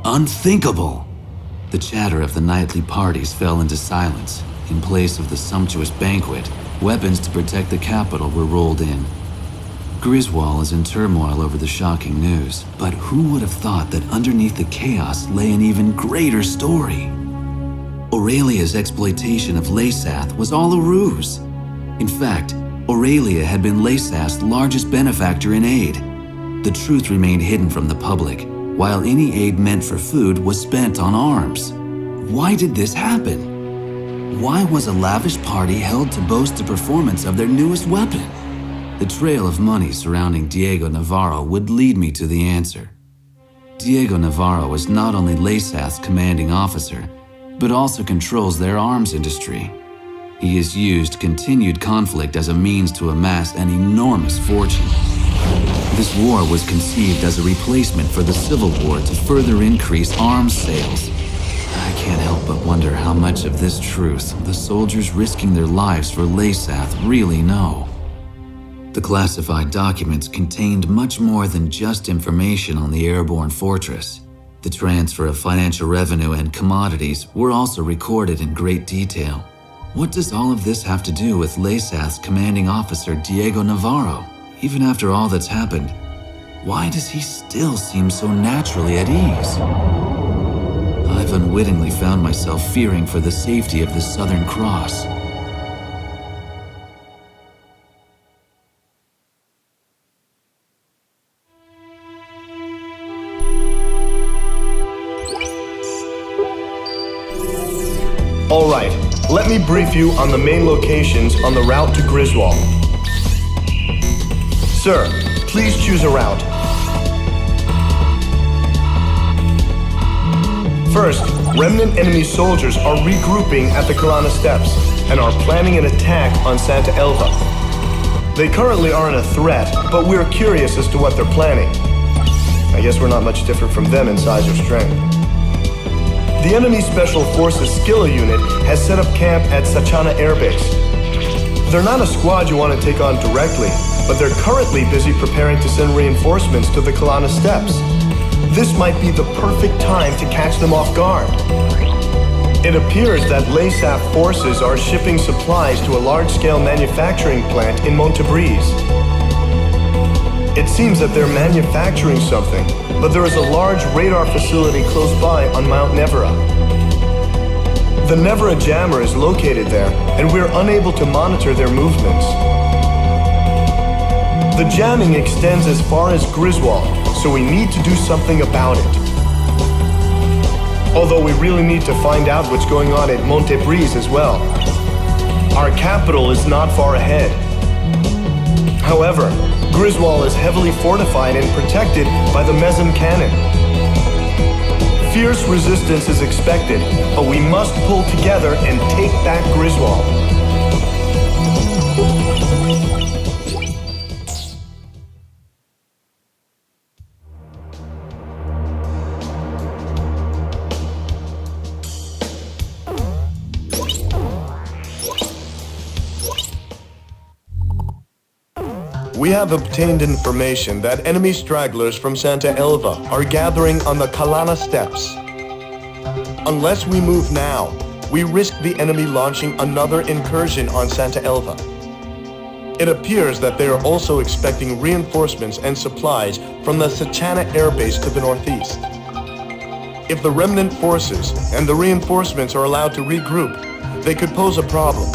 Unthinkable! The chatter of the nightly parties fell into silence. In place of the sumptuous banquet, weapons to protect the capital were rolled in. Griswold is in turmoil over the shocking news, but who would have thought that underneath the chaos lay an even greater story? Aurelia's exploitation of Leysath was all a ruse. In fact, Aurelia had been Leysath's largest benefactor in aid. The truth remained hidden from the public, while any aid meant for food was spent on arms. Why did this happen? Why was a lavish party held to boast the performance of their newest weapon? The trail of money surrounding Diego Navarro would lead me to the answer. Diego Navarro is not only Leysath's commanding officer, but also controls their arms industry. He has used continued conflict as a means to amass an enormous fortune. This war was conceived as a replacement for the Civil War to further increase arms sales. I can't help but wonder how much of this truth the soldiers risking their lives for Leysath really know. The classified documents contained much more than just information on the airborne fortress. The transfer of financial revenue and commodities were also recorded in great detail. What does all of this have to do with Leysath's commanding officer Diego Navarro? Even after all that's happened, why does he still seem so naturally at ease? I've unwittingly found myself fearing for the safety of the Southern Cross. All right, let me brief you on the main locations on the route to Griswold. Sir, please choose a route. First, remnant enemy soldiers are regrouping at the Kalana Steps and are planning an attack on Santa Elva. They currently aren't a threat, but we're curious as to what they're planning. I guess we're not much different from them in size or strength. The enemy Special Forces Skilla unit has set up camp at Sachana Air Base. They're not a squad you want to take on directly, but they're currently busy preparing to send reinforcements to the Kalana Steppes. This might be the perfect time to catch them off guard. It appears that Leysath forces are shipping supplies to a large-scale manufacturing plant in Montebriz. It seems that they're manufacturing something, but there is a large radar facility close by on Mount Nevera. The Nevera jammer is located there, and we're unable to monitor their movements. The jamming extends as far as Griswold, so we need to do something about it. Although we really need to find out what's going on at Montebriz as well. Our capital is not far ahead. However, Griswold is heavily fortified and protected by the Mezim cannon. Fierce resistance is expected, but we must pull together and take back Griswold. We have obtained information that enemy stragglers from Santa Elva are gathering on the Kalana Steppes. Unless we move now, we risk the enemy launching another incursion on Santa Elva. It appears that they are also expecting reinforcements and supplies from the Sachana Air Base to the northeast. If the remnant forces and the reinforcements are allowed to regroup, they could pose a problem.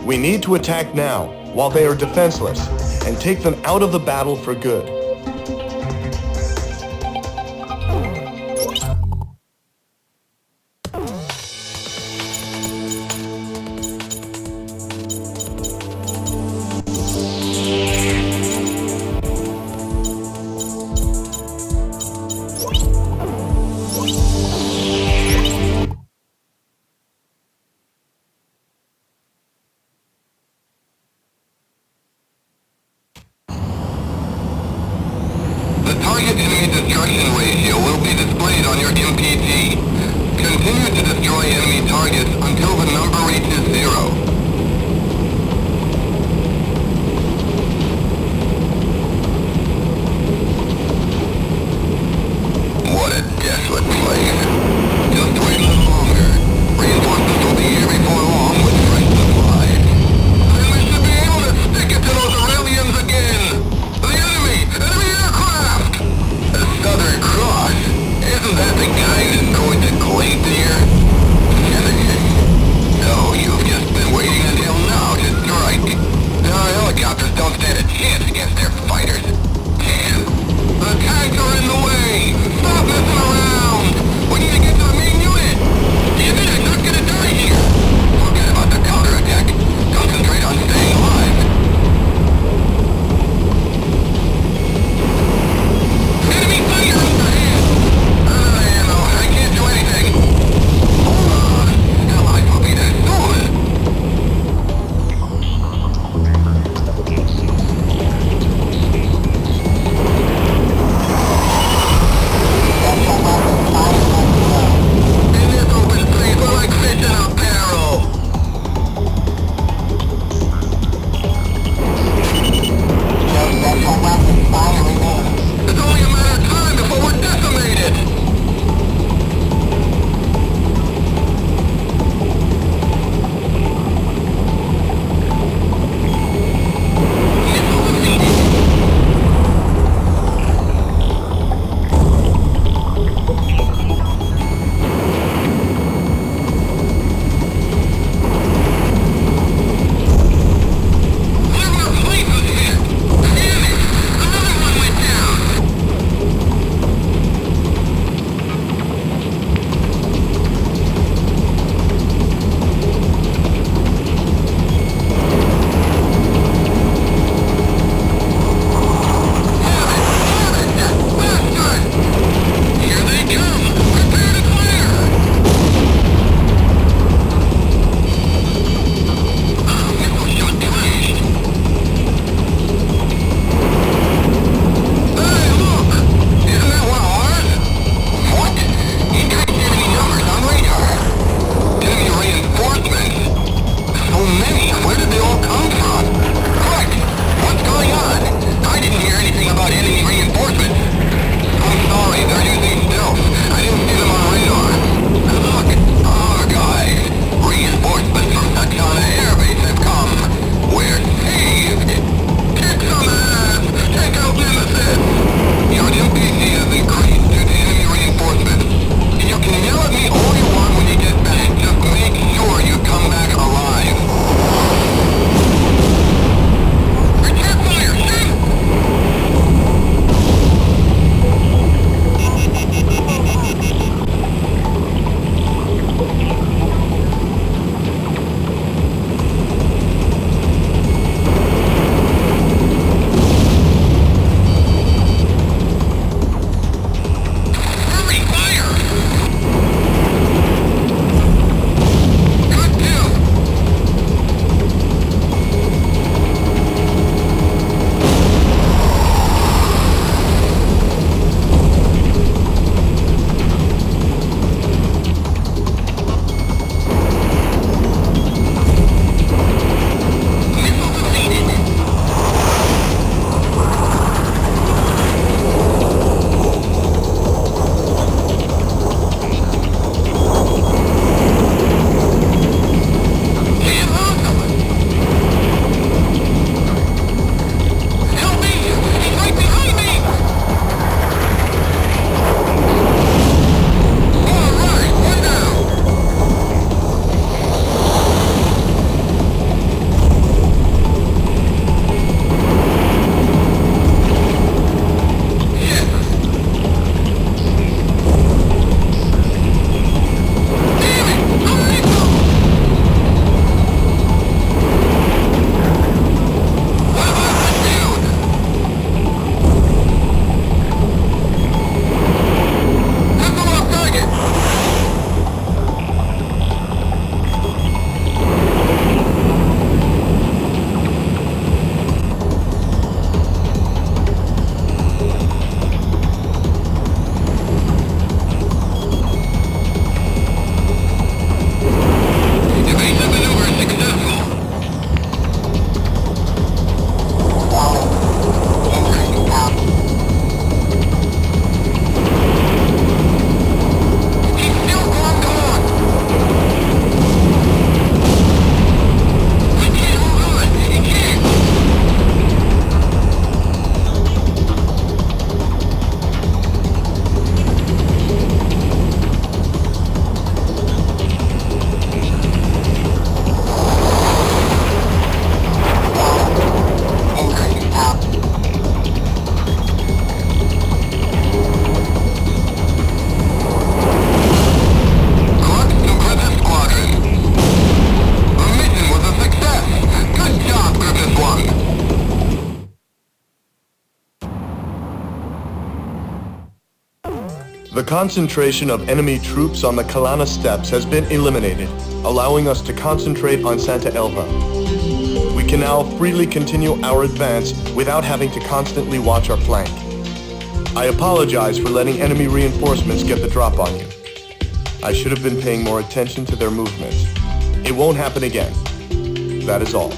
We need to attack now, while they are defenseless, and take them out of the battle for good. Target enemy destruction ratio will be displayed on your MPT. Continue to destroy enemy targets number reaches 0. What a desolate place. Just wait a little longer. Reinforcements will be here before long with fresh supplies. Then we should be able to stick it to those Aurelians again. The enemy! Enemy aircraft! The Southern Cross? Isn't that the guy who's going to Glacier? No, you've concentration of enemy troops on the Kalana Steppes has been eliminated, allowing us to concentrate on Santa Elva. We can now freely continue our advance without having to constantly watch our flank. I apologize for letting enemy reinforcements get the drop on you. I should have been paying more attention to their movements. It won't happen again. That is all.